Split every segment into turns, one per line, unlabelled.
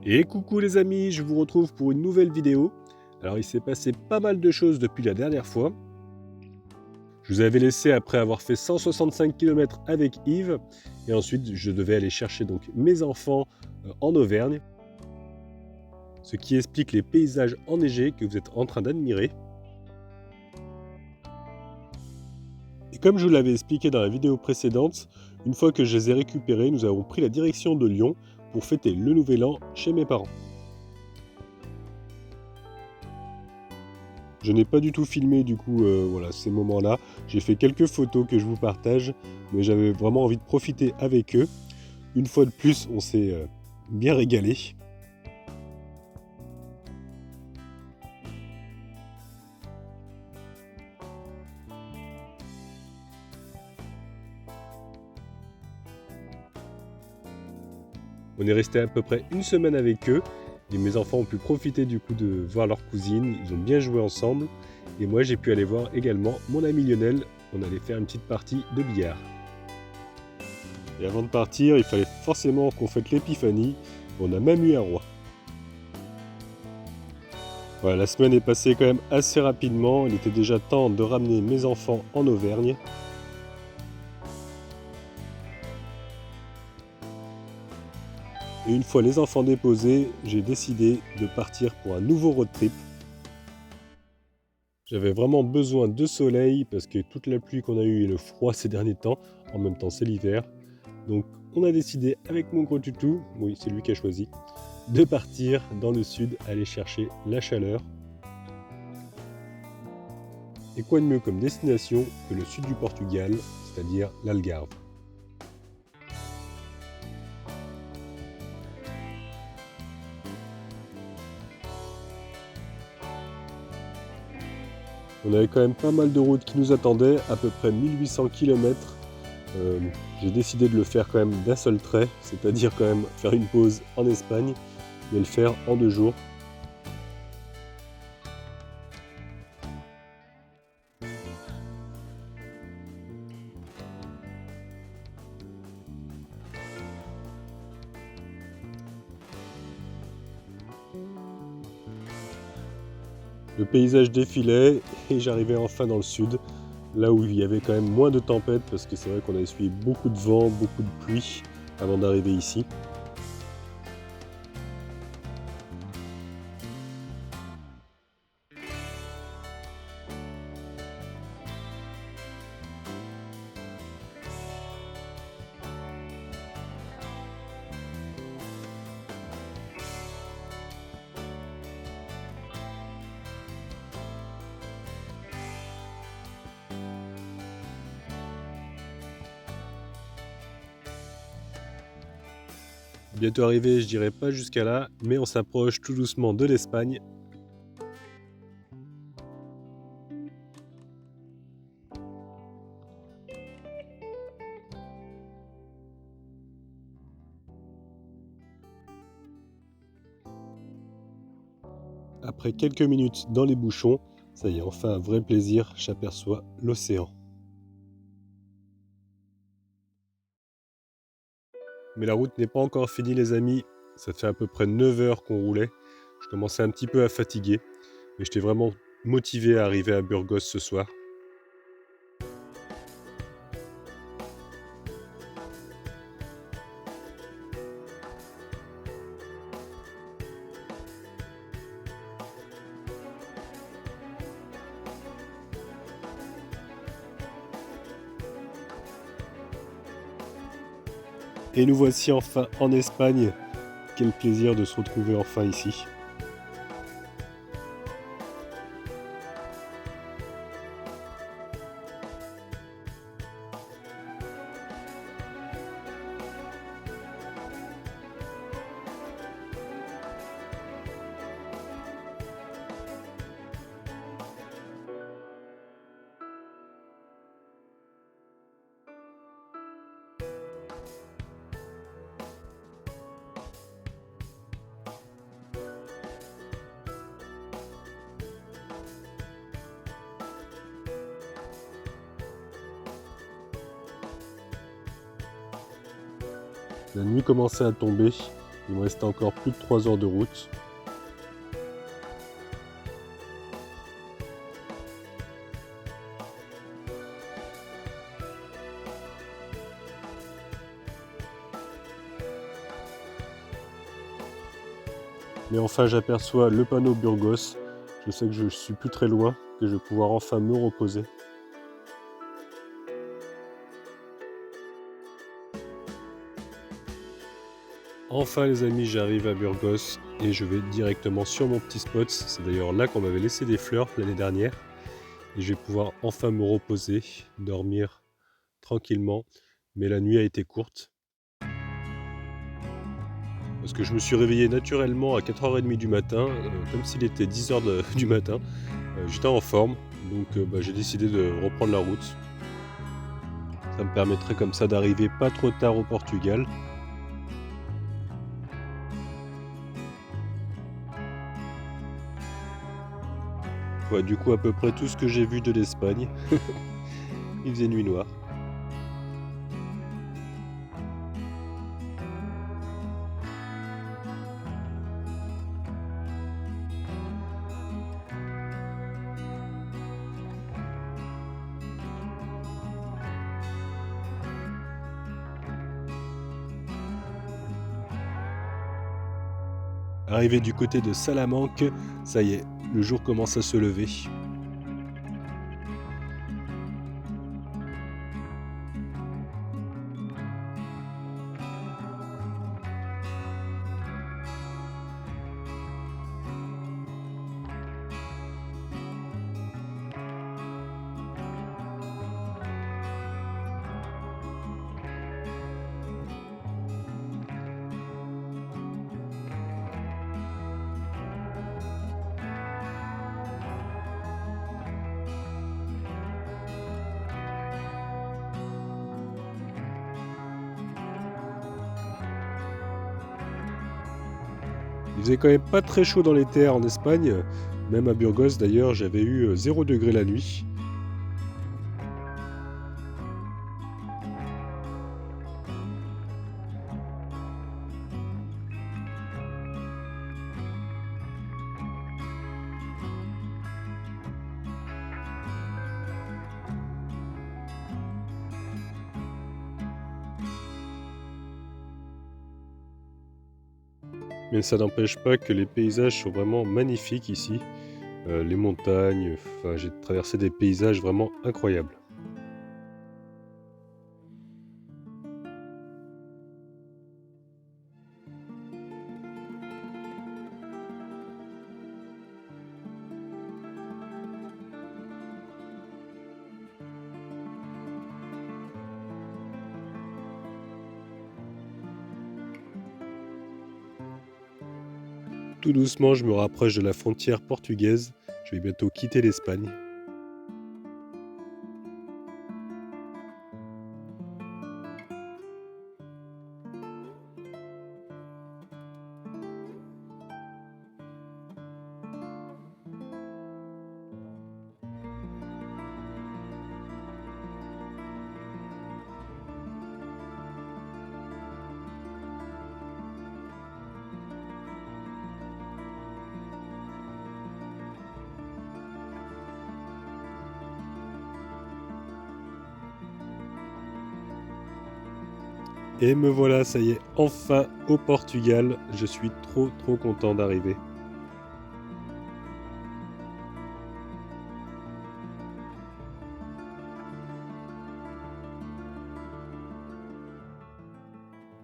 Et coucou les amis, je vous retrouve pour une nouvelle vidéo. Alors il s'est passé pas mal de choses depuis la dernière fois. Je vous avais laissé après avoir fait 165 km avec Yves. Et ensuite je devais aller chercher donc mes enfants en Auvergne. Ce qui explique les paysages enneigés que vous êtes en train d'admirer. Et comme je vous l'avais expliqué dans la vidéo précédente, une fois que je les ai récupérés, nous avons pris la direction de Lyon pour fêter le Nouvel An chez mes parents. Je n'ai pas du tout filmé du coup voilà, ces moments-là. J'ai fait quelques photos que je vous partage, mais j'avais vraiment envie de profiter avec eux. Une fois de plus, on s'est bien régalé. On est resté à peu près une semaine avec eux, et mes enfants ont pu profiter du coup de voir leur cousine. Ils ont bien joué ensemble, et moi j'ai pu aller voir également mon ami Lionel. On allait faire une petite partie de billard. Et avant de partir, il fallait forcément qu'on fête l'épiphanie. On a même eu un roi. Voilà, la semaine est passée quand même assez rapidement. Il était déjà temps de ramener mes enfants en Auvergne. Et une fois les enfants déposés, j'ai décidé de partir pour un nouveau road trip. J'avais vraiment besoin de soleil parce que toute la pluie qu'on a eue et le froid ces derniers temps, en même temps c'est l'hiver. Donc on a décidé avec mon gros toutou, oui c'est lui qui a choisi, de partir dans le sud, aller chercher la chaleur. Et quoi de mieux comme destination que le sud du Portugal, c'est-à-dire l'Algarve. On avait quand même pas mal de routes qui nous attendaient, à peu près 1800 km. J'ai décidé de le faire quand même d'un seul trait, c'est-à-dire quand même faire une pause en Espagne, mais le faire en 2 jours. Le paysage défilait et j'arrivais enfin dans le sud, là où il y avait quand même moins de tempêtes, parce que c'est vrai qu'on a essuyé beaucoup de vent, beaucoup de pluie avant d'arriver ici. Bientôt arrivé, je dirais pas jusqu'à là, mais on s'approche tout doucement de l'Espagne. Après quelques minutes dans les bouchons, ça y est, enfin un vrai plaisir, j'aperçois l'océan. Mais la route n'est pas encore finie les amis, ça fait à peu près 9 heures qu'on roulait. Je commençais un petit peu à fatiguer, mais j'étais vraiment motivé à arriver à Burgos ce soir. Et nous voici enfin en Espagne. Quel plaisir de se retrouver enfin ici. La nuit commençait à tomber Il me restait encore plus de 3 heures de route. Mais enfin j'aperçois le panneau Burgos. Je sais que je suis plus très loin, que je vais pouvoir enfin me reposer. Enfin les amis, j'arrive à Burgos et je vais directement sur mon petit spot. C'est d'ailleurs là qu'on m'avait laissé des fleurs l'année dernière. Et je vais pouvoir enfin me reposer, dormir tranquillement. Mais la nuit a été courte. Parce que je me suis réveillé naturellement à 4h30 du matin, comme s'il était 10h du matin. J'étais en forme, donc j'ai décidé de reprendre la route. Ça me permettrait comme ça d'arriver pas trop tard au Portugal. Ouais, du coup à peu près tout ce que j'ai vu de l'Espagne. Il faisait nuit noire. Arrivé du côté de Salamanque, ça y est, le jour commence à se lever. Il faisait quand même pas très chaud dans les terres en Espagne. Même à Burgos d'ailleurs, j'avais eu 0 degré la nuit. Mais ça n'empêche pas que les paysages sont vraiment magnifiques ici. Les montagnes, enfin, j'ai traversé des paysages vraiment incroyables. Tout doucement, je me rapproche de la frontière portugaise. Je vais bientôt quitter l'Espagne. Et me voilà, ça y est, enfin au Portugal. Je suis trop content d'arriver.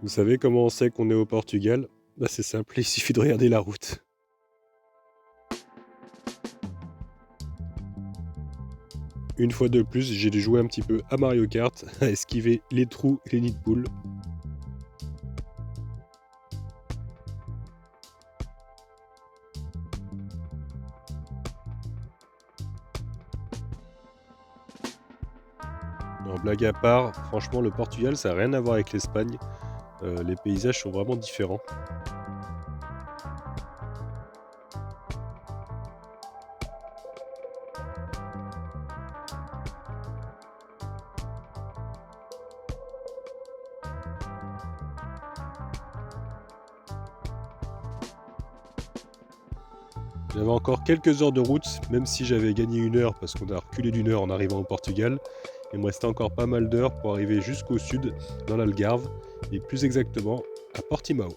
Vous savez comment on sait qu'on est au Portugal? Bah c'est simple, il suffit de regarder la route. Une fois de plus, j'ai dû jouer un petit peu à Mario Kart, à esquiver les trous et les nids de poules. Non, blague à part, franchement le Portugal ça n'a rien à voir avec l'Espagne. Les paysages sont vraiment différents. J'avais encore quelques heures de route, même si j'avais gagné 1 heure parce qu'on a reculé d'1 heure en arrivant au Portugal. Il me restait encore pas mal d'heures pour arriver jusqu'au sud, dans l'Algarve, et plus exactement à Portimao.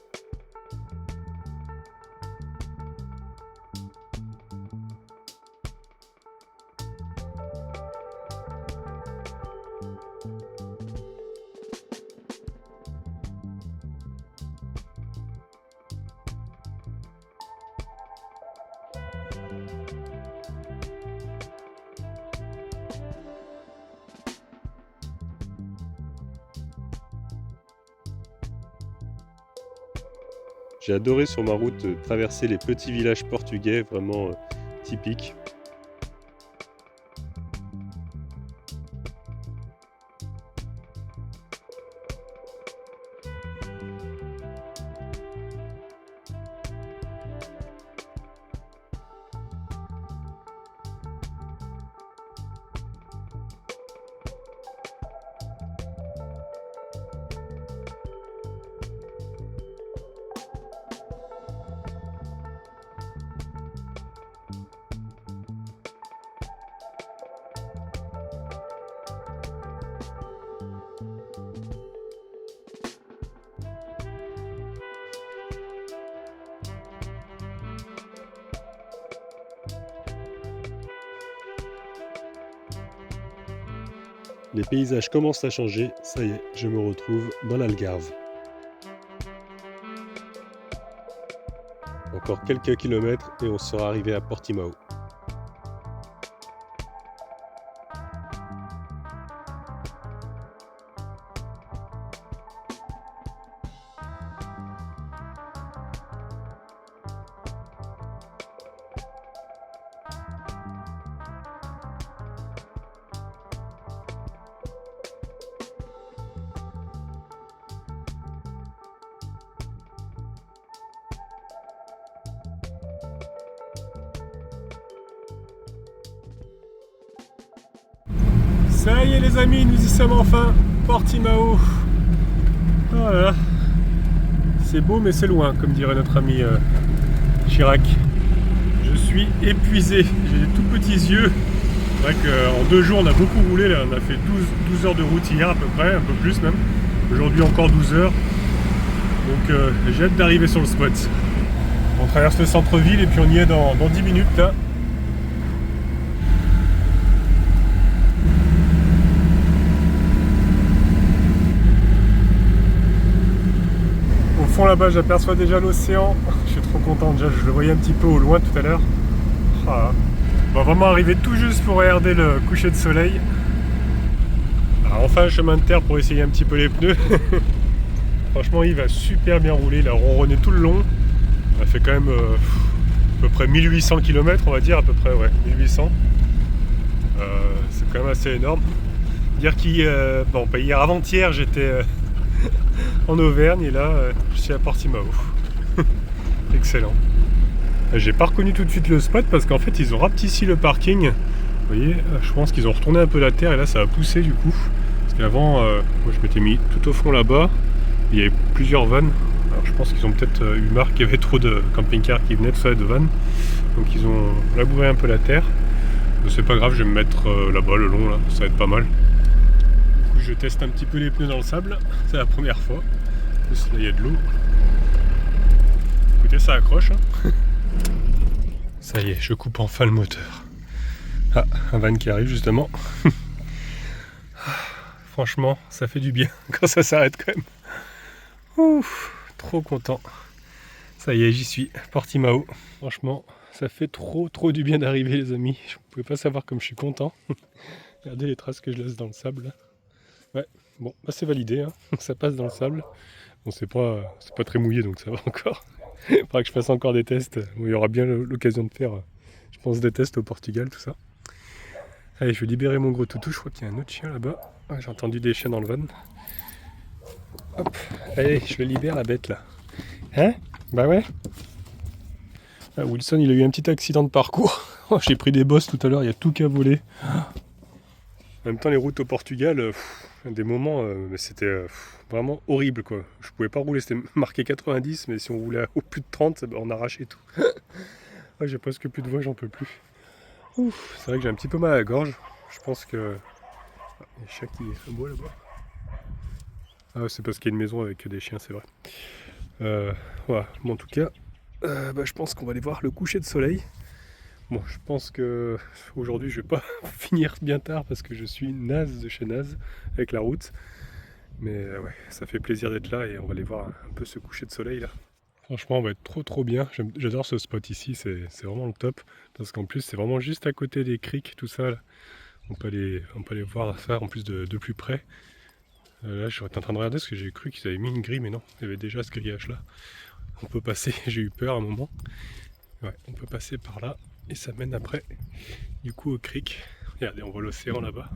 J'ai adoré sur ma route traverser les petits villages portugais, vraiment typiques. Les paysages commencent à changer, ça y est, je me retrouve dans l'Algarve. Encore quelques kilomètres et on sera arrivé à Portimao. Ça y est les amis, nous y sommes enfin, Portimao. Voilà. C'est beau mais c'est loin, comme dirait notre ami Chirac. Je suis épuisé, j'ai des tout petits yeux. C'est vrai qu'en 2 jours on a beaucoup roulé, là. On a fait 12 heures de route hier à peu près, un peu plus même. Aujourd'hui encore 12 heures. Donc j'ai hâte d'arriver sur le spot. On traverse le centre-ville et puis on y est dans 10 minutes là. Au fond là-bas j'aperçois déjà l'océan, je suis trop content déjà, je le voyais un petit peu au loin tout à l'heure. Ah, on va vraiment arriver tout juste pour regarder le coucher de soleil. Alors enfin un chemin de terre pour essayer un petit peu les pneus. Franchement il va super bien rouler, il a ronronné tout le long. On a fait quand même à peu près 1800 km on va dire, à peu près, ouais, 1800. C'est quand même assez énorme. Dire qu'hier, bon pas hier, avant-hier j'étais en Auvergne et là je suis à Portimao. Excellent. J'ai pas reconnu tout de suite le spot parce qu'en fait ils ont rapetissé le parking. Vous voyez, je pense qu'ils ont retourné un peu la terre et là ça a poussé du coup. Parce qu'avant, moi je m'étais mis tout au fond là-bas. Il y avait plusieurs vannes. Alors je pense qu'ils ont peut-être eu marre qu'il y avait trop de camping-cars qui venaient de vannes. Donc ils ont labouré un peu la terre. Mais c'est pas grave, je vais me mettre là-bas le long là, ça va être pas mal. Du coup je teste un petit peu les pneus dans le sable. C'est la première fois. En plus là il y a de l'eau. Écoutez, ça accroche. Hein. Ça y est, je coupe enfin le moteur. Ah, un van qui arrive justement. Franchement, ça fait du bien quand ça s'arrête quand même. Ouf, trop content. Ça y est, j'y suis. Portimao. Franchement, ça fait trop du bien d'arriver les amis. Je ne pouvais pas savoir comme je suis content. Regardez les traces que je laisse dans le sable. Ouais, bon, bah c'est validé. Hein. Ça passe dans le sable. Bon, c'est pas très mouillé donc ça va encore. Il faudra que je fasse encore des tests. Bon, il y aura bien l'occasion de faire, je pense, des tests au Portugal, tout ça. Allez, je vais libérer mon gros toutou. Je crois qu'il y a un autre chien là-bas. Ah, j'ai entendu des chiens dans le van. Hop, allez, je le libère la bête là. Hein? Bah ouais. Ah, Wilson, il a eu un petit accident de parcours. Oh, j'ai pris des bosses tout à l'heure, il y a tout qu'à voler. En même temps, les routes au Portugal, des moments, c'était vraiment horrible quoi. Je pouvais pas rouler, c'était marqué 90, mais si on roulait au plus de 30, on arrachait tout. Ouais, j'ai presque plus de voix, j'en peux plus. Ouf, c'est vrai que j'ai un petit peu mal à la gorge. Je pense que... Ah, il y a un chat qui aboie là-bas. Ah, c'est parce qu'il y a une maison avec des chiens, c'est vrai. Voilà, bon, en tout cas, je pense qu'on va aller voir le coucher de soleil. Bon, je pense que aujourd'hui je vais pas finir bien tard parce que je suis naze de chez naze avec la route. Mais ouais, ça fait plaisir d'être là et on va aller voir un peu ce coucher de soleil là. Franchement, on va être trop bien. J'adore ce spot ici, c'est vraiment le top. Parce qu'en plus, c'est vraiment juste à côté des criques, tout ça. Là. On peut aller voir ça en plus de plus près. Là, je suis en train de regarder parce que j'ai cru qu'ils avaient mis une grille, mais non, il y avait déjà ce grillage là. On peut passer, j'ai eu peur à un moment. Ouais, on peut passer par là et ça mène après, du coup, au cric. Regardez, on voit l'océan là-bas.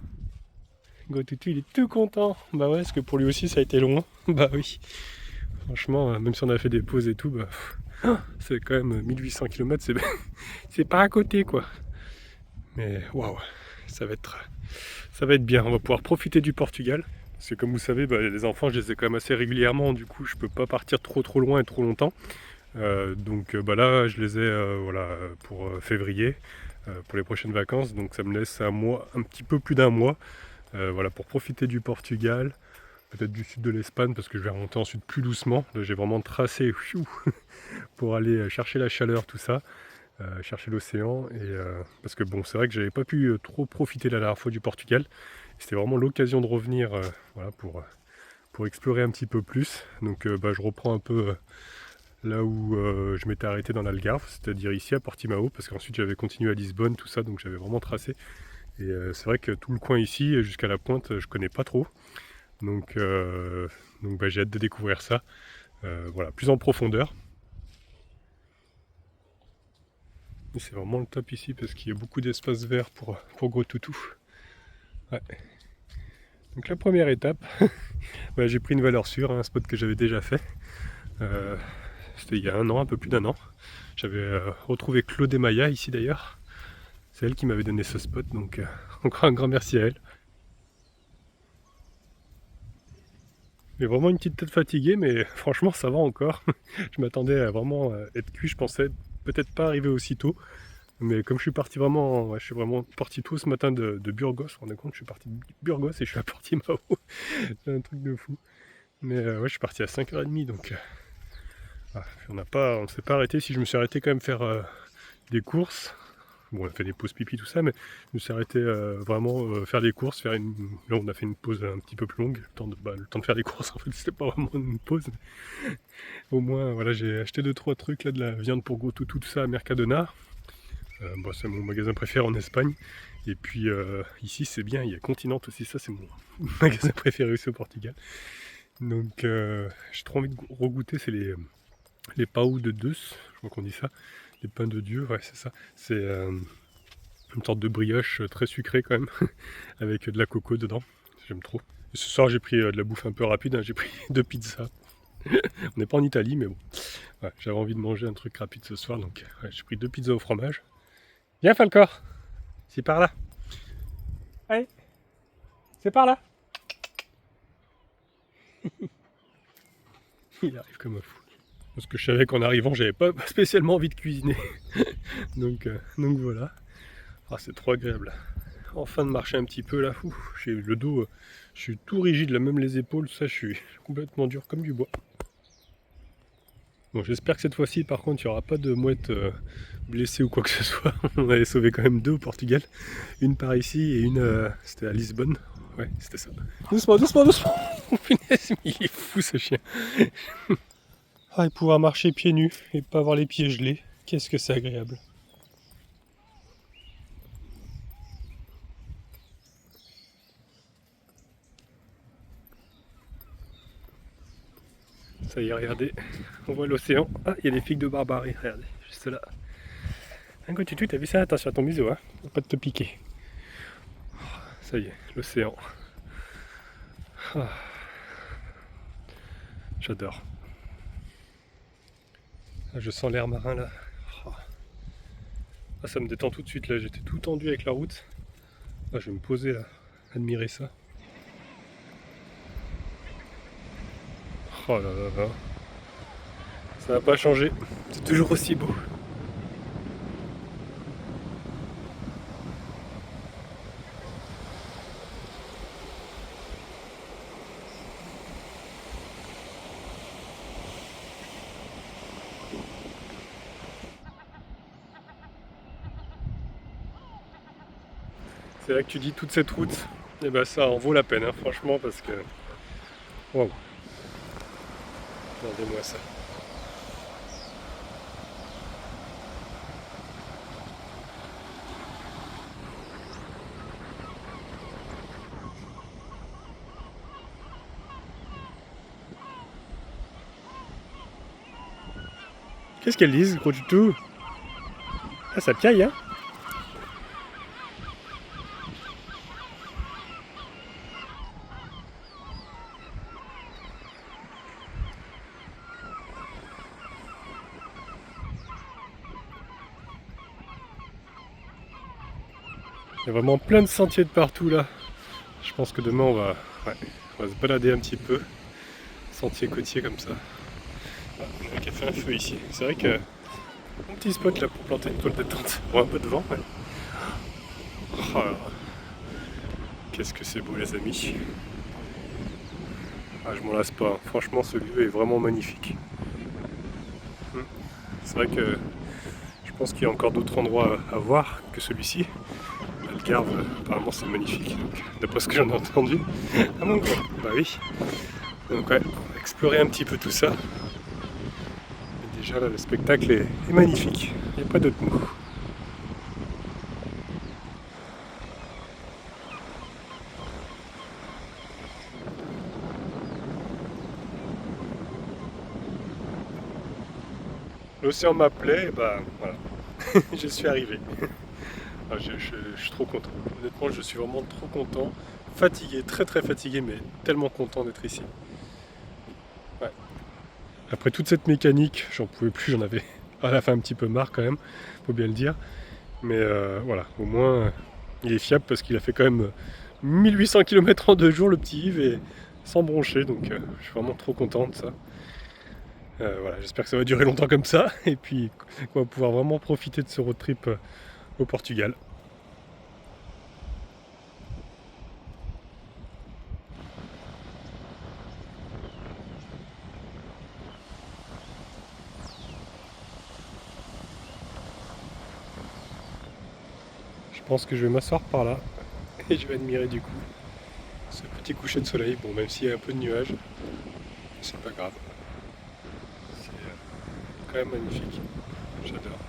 Gotutu, il est tout content. Bah ouais, parce que pour lui aussi, ça a été long. Bah oui. Franchement, même si on a fait des pauses et tout, c'est quand même 1800 km, c'est pas à côté quoi. Mais waouh, ça va être bien. On va pouvoir profiter du Portugal. Parce que comme vous savez, les enfants, je les ai quand même assez régulièrement. Du coup, je peux pas partir trop loin et trop longtemps. Donc là, je les ai pour février, pour les prochaines vacances. Donc ça me laisse un mois, un petit peu plus d'un mois, pour profiter du Portugal. Peut-être du sud de l'Espagne parce que je vais remonter ensuite plus doucement. Là, j'ai vraiment tracé pour aller chercher la chaleur, tout ça, chercher l'océan. Parce que bon, c'est vrai que j'avais pas pu trop profiter la dernière fois du Portugal. C'était vraiment l'occasion de revenir pour explorer un petit peu plus. Donc je reprends un peu là où je m'étais arrêté dans l'Algarve, c'est-à-dire ici à Portimao, parce qu'ensuite j'avais continué à Lisbonne, tout ça, donc j'avais vraiment tracé. Et c'est vrai que tout le coin ici, jusqu'à la pointe, je connais pas trop. Donc j'ai hâte de découvrir ça, plus en profondeur. Et c'est vraiment le top ici parce qu'il y a beaucoup d'espace vert pour Gros Toutou. Ouais. Donc la première étape, j'ai pris une valeur sûre, un spot que j'avais déjà fait. C'était il y a un peu plus d'un an. J'avais retrouvé Claude et Maya ici d'ailleurs. C'est elle qui m'avait donné ce spot, donc encore un grand merci à elle. J'ai vraiment une petite tête fatiguée, mais franchement ça va encore. Je m'attendais à vraiment être cuit, je pensais peut-être pas arriver aussitôt. Mais comme je suis parti vraiment, je suis vraiment parti tôt ce matin de Burgos, vous vous rendez compte, je suis parti de Burgos et je suis à Portimao. C'est un truc de fou. Mais je suis parti à 5h30, donc on s'est pas arrêté. Si je me suis arrêté quand même faire des courses, bon on a fait des pauses pipi tout ça, mais je me suis arrêté faire des courses, là on a fait une pause un petit peu plus longue, le temps de faire des courses en fait, c'était pas vraiment une pause. Mais au moins j'ai acheté 2-3 trucs là, de la viande pour Gros Toutou, tout ça à Mercadona. C'est mon magasin préféré en Espagne. Et puis ici c'est bien, il y a Continent aussi, ça c'est mon magasin préféré aussi au Portugal. Donc j'ai trop envie de regoûter, c'est les pão de Deus, je crois qu'on dit ça. Les pains de Dieu, ouais c'est ça. C'est une sorte de brioche très sucrée quand même, avec de la coco dedans, j'aime trop. Et ce soir j'ai pris de la bouffe un peu rapide, j'ai pris 2 pizzas. On n'est pas en Italie mais bon, j'avais envie de manger un truc rapide ce soir, donc j'ai pris 2 pizzas au fromage. Viens Falcor, c'est par là. Allez, c'est par là. Il arrive comme un fou. Parce que je savais qu'en arrivant, j'avais pas spécialement envie de cuisiner. donc voilà. C'est trop agréable. Enfin de marcher un petit peu là. J'ai le dos, je suis tout rigide, là, même les épaules, ça, je suis complètement dur comme du bois. Bon, j'espère que cette fois-ci, par contre, il n'y aura pas de mouettes blessées ou quoi que ce soit. On avait sauvé quand même 2 au Portugal. Une par ici et une, c'était à Lisbonne. Ouais, c'était ça. Doucement. Punaise, mais il est fou ce chien. Et pouvoir marcher pieds nus et pas avoir les pieds gelés. Qu'est-ce que c'est agréable. Ça y est, regardez, on voit l'océan. Ah, il y a des figues de Barbarie, regardez, juste là. Un coup tu t'as vu ça? Attention à ton museau, hein, faut pas te piquer. Ça y est, l'océan. J'adore. Je sens l'air marin là. Ça me détend tout de suite là, j'étais tout tendu avec la route. Je vais me poser là, admirer ça. Oh là là là. Ça n'a pas changé, c'est toujours aussi beau. C'est là que tu dis toute cette route, et ben ça en vaut la peine, hein, franchement, parce que... Wow. Regardez-moi ça. Qu'est-ce qu'elles disent, gros toutou? Ah, ça piaille, hein? Il y a vraiment plein de sentiers de partout là. Je pense que demain on va se balader un petit peu. Sentier côtier comme ça. Ah, on a qu'à faire un feu ici. C'est vrai que un petit spot là pour planter une toile de tente. Bon, un peu de vent, ouais. Oh là là. Qu'est-ce que c'est beau les amis. Ah, je m'en lasse pas. Franchement ce lieu est vraiment magnifique. C'est vrai que je pense qu'il y a encore d'autres endroits à voir que celui-ci. Algarve, apparemment c'est magnifique, d'après ce que j'en ai entendu. Ah bon quoi? Bah oui. Donc ouais, on va explorer un petit peu tout ça. Et déjà là le spectacle est magnifique, il n'y a pas d'autre mot. L'océan m'appelait, et bah voilà, je suis arrivé. Ah, je suis trop content. Honnêtement, je suis vraiment trop content. Fatigué, très très fatigué, mais tellement content d'être ici. Ouais. Après toute cette mécanique, j'en pouvais plus, j'en avais à la fin un petit peu marre quand même, faut bien le dire. Mais voilà, au moins il est fiable parce qu'il a fait quand même 1800 km en 2 jours le petit Yves et sans broncher, donc je suis vraiment trop content de ça. Voilà, j'espère que ça va durer longtemps comme ça et puis qu'on va pouvoir vraiment profiter de ce road trip au Portugal. Je pense que je vais m'asseoir par là et je vais admirer du coup ce petit coucher de soleil. Bon, même s'il y a un peu de nuages, c'est pas grave. C'est quand même magnifique. J'adore.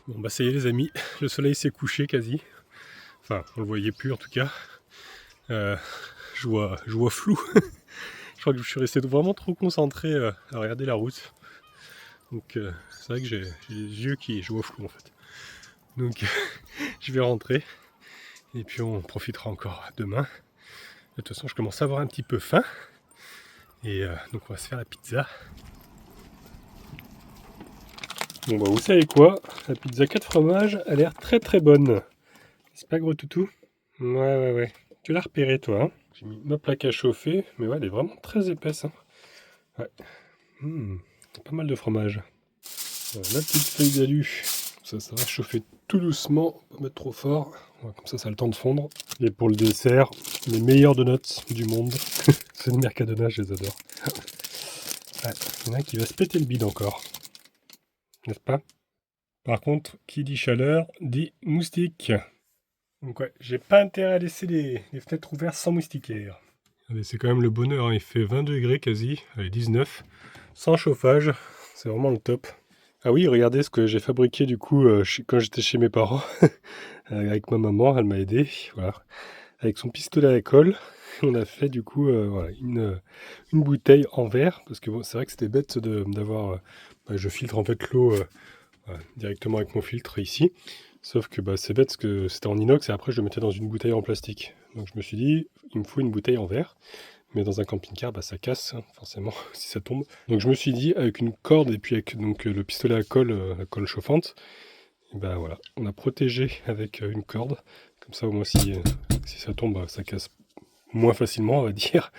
Bon bah ça y est les amis, le soleil s'est couché quasi. Enfin, on le voyait plus en tout cas. Euh, je vois flou. Je crois que je suis resté vraiment trop concentré à regarder la route. Donc c'est vrai que j'ai les yeux je vois flou en fait. Donc je vais rentrer et puis on profitera encore demain. De toute façon je commence à avoir un petit peu faim. Et donc on va se faire la pizza. Bon bah vous savez quoi, la pizza 4 fromages a l'air très très bonne. C'est pas gros toutou? Ouais. Tu l'as repéré toi, hein? J'ai mis ma plaque à chauffer, mais ouais elle est vraiment très épaisse. Hein. Ouais. Pas mal de fromage. Voilà, la petite feuille d'alu, ça va chauffer tout doucement, pas mettre trop fort. Ouais, comme ça a le temps de fondre. Et pour le dessert, les meilleurs donuts du monde. C'est de Mercadona, je les adore. Ouais, il y en a un qui va se péter le bide encore. N'est-ce pas? Par contre, qui dit chaleur, dit moustique. Donc ouais, j'ai pas intérêt à laisser les fenêtres ouvertes sans moustiquaire. Allez, c'est quand même le bonheur, hein. Il fait 20 degrés quasi, allez 19, sans chauffage, c'est vraiment le top. Ah oui, regardez ce que j'ai fabriqué du coup quand j'étais chez mes parents, avec ma maman, elle m'a aidé, voilà. Avec son pistolet à colle, on a fait du coup voilà, une bouteille en verre, parce que bon, c'est vrai que c'était bête d'avoir... je filtre en fait l'eau voilà, directement avec mon filtre ici. Sauf que c'est bête parce que c'était en inox et après je le mettais dans une bouteille en plastique. Donc je me suis dit, il me faut une bouteille en verre. Mais dans un camping-car, ça casse, hein, forcément, si ça tombe. Donc je me suis dit, avec une corde et puis avec donc, le pistolet à colle chauffante, et voilà, on a protégé avec une corde. Comme ça, au moins, si ça tombe, ça casse moins facilement, on va dire.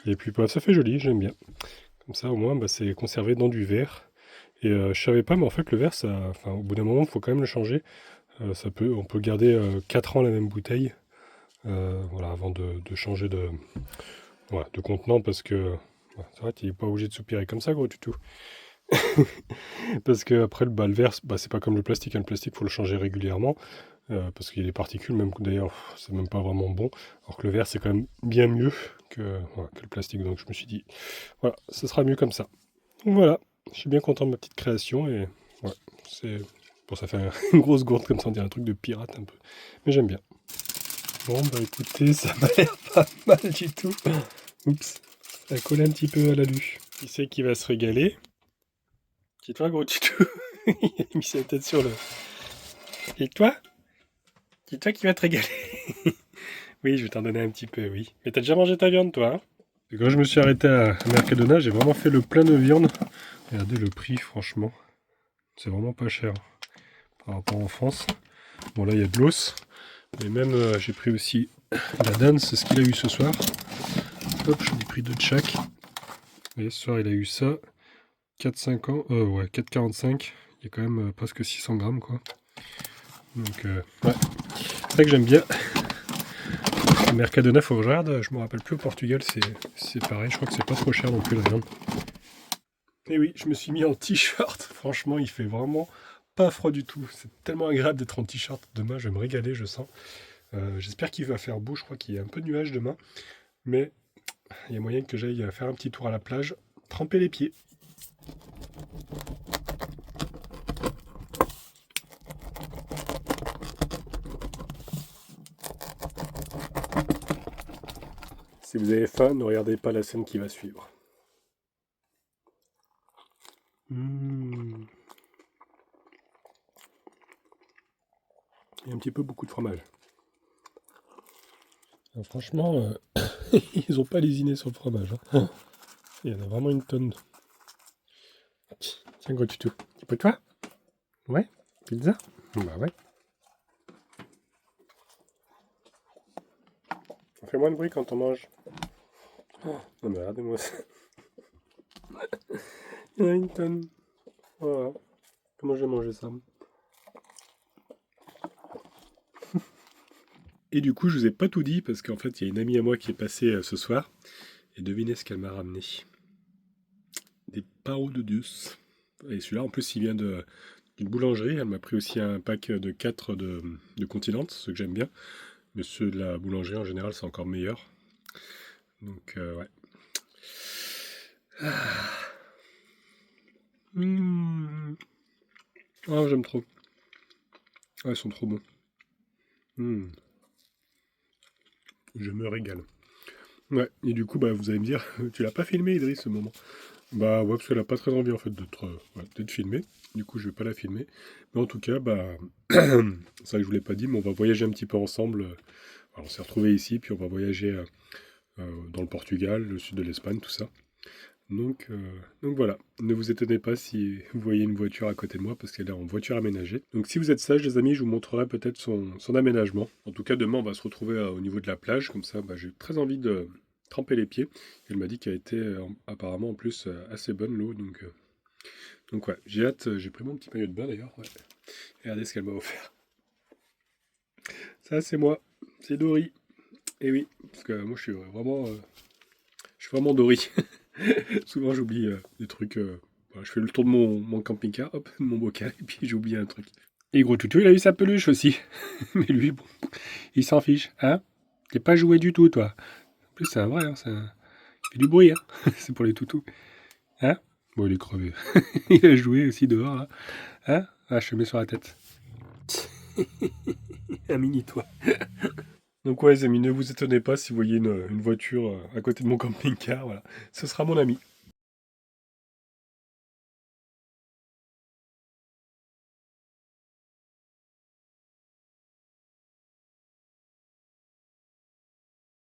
Et puis, ça fait joli, j'aime bien. Comme ça, au moins, c'est conservé dans du verre. Et je savais pas, mais en fait, le verre, au bout d'un moment, il faut quand même le changer. On peut garder 4 ans la même bouteille, avant de changer de contenant, parce que c'est vrai, tu n'es pas obligé de soupirer comme ça, gros tutou. Parce que après, le verre, c'est pas comme le plastique. Hein. Le plastique, faut le changer régulièrement. Parce qu'il y a des particules, même d'ailleurs, c'est même pas vraiment bon. Alors que le verre, c'est quand même bien mieux que le plastique. Donc je me suis dit, voilà, ce sera mieux comme ça. Donc voilà, je suis bien content de ma petite création. Et ça fait une grosse gourde comme ça, on dirait un truc de pirate un peu. Mais j'aime bien. Bon, écoutez, ça m'a l'air pas mal du tout. Oups, ça a collé un petit peu à l'alu. Qui c'est qui va se régaler? C'est toi, gros tutou. Il a mis sa tête sur le... Et toi? C'est toi qui vas te régaler. Oui, je vais t'en donner un petit peu, oui. Mais t'as déjà mangé ta viande, toi, hein? Et quand je me suis arrêté à Mercadona, j'ai vraiment fait le plein de viande. Regardez le prix, franchement. C'est vraiment pas cher par rapport en France. Bon, là, il y a de l'os. Mais même, j'ai pris aussi la dinde, c'est ce qu'il a eu ce soir. Hop, j'en ai pris 2 de chaque. Et ce soir, il a eu ça. 4,45. Il y a quand même presque 600 grammes, quoi. Donc, ouais. C'est ça que j'aime bien. Mercadona, faut que je regarde. Je me rappelle plus, au Portugal, c'est pareil. Je crois que c'est pas trop cher non plus, la viande. Et oui, je me suis mis en t-shirt. Franchement, il fait vraiment pas froid du tout. C'est tellement agréable d'être en t-shirt. Demain, je vais me régaler, je sens. J'espère qu'il va faire beau. Je crois qu'il y a un peu de nuages demain. Mais il y a moyen que j'aille faire un petit tour à la plage, tremper les pieds. Si vous avez faim, ne regardez pas la scène qui va suivre. Il y a un petit peu beaucoup de fromage. Alors, franchement, ils n'ont pas lésiné sur le fromage. Hein. Il y en a vraiment une tonne. Tiens, gros tuto. Tu peux toi? Ouais? Pizza? Bah ouais. On fait moins de bruit quand on mange. Non mais regardez-moi ça. Il y en a une tonne. Voilà. Comment je vais manger ça? Et du coup, je vous ai pas tout dit parce qu'en fait, il y a une amie à moi qui est passée ce soir. Et devinez ce qu'elle m'a ramené. Des paro de Dios. Et celui-là, en plus, il vient d'une boulangerie. Elle m'a pris aussi un pack de 4 de Continente, ceux que j'aime bien. Mais ceux de la boulangerie, en général, c'est encore meilleur. Donc, ouais. Ah, j'aime trop. Ah, ils sont trop bons. Je me régale. Ouais, et du coup, vous allez me dire, tu l'as pas filmé, Idriss, ce moment? Bah ouais, parce qu'elle a pas très envie, en fait, d'être filmée. Du coup, je vais pas la filmer. Mais en tout cas, c'est vrai que je vous l'ai pas dit, mais on va voyager un petit peu ensemble. Alors, on s'est retrouvés ici, puis on va voyager dans le Portugal, le sud de l'Espagne, tout ça. Donc voilà, ne vous étonnez pas si vous voyez une voiture à côté de moi parce qu'elle est en voiture aménagée. Donc si vous êtes sages les amis, je vous montrerai peut-être son aménagement. En tout cas demain on va se retrouver au niveau de la plage, comme ça j'ai très envie de tremper les pieds. Elle m'a dit qu'elle était apparemment en plus assez bonne l'eau, donc ouais, j'ai hâte, j'ai pris mon petit maillot de bain d'ailleurs. Ouais. Regardez ce qu'elle m'a offert. Ça c'est moi, c'est Dory. Et oui, parce que moi je suis vraiment Dory. Souvent j'oublie des trucs. Je fais le tour de mon camping-car, hop, de mon bocal, et puis j'ai oublié un truc. Et gros toutou, il a eu sa peluche aussi. Mais lui, bon, il s'en fiche, hein? T'es pas joué du tout, toi. En plus, c'est un vrai, hein, il fait du bruit, hein. C'est pour les toutous. Hein? Bon, il est crevé. Il a joué aussi dehors, là. Hein? Ah, je te mets sur la tête. Un mini toi. Donc ouais les amis, ne vous étonnez pas si vous voyez une voiture à côté de mon camping-car, voilà. Ce sera mon ami.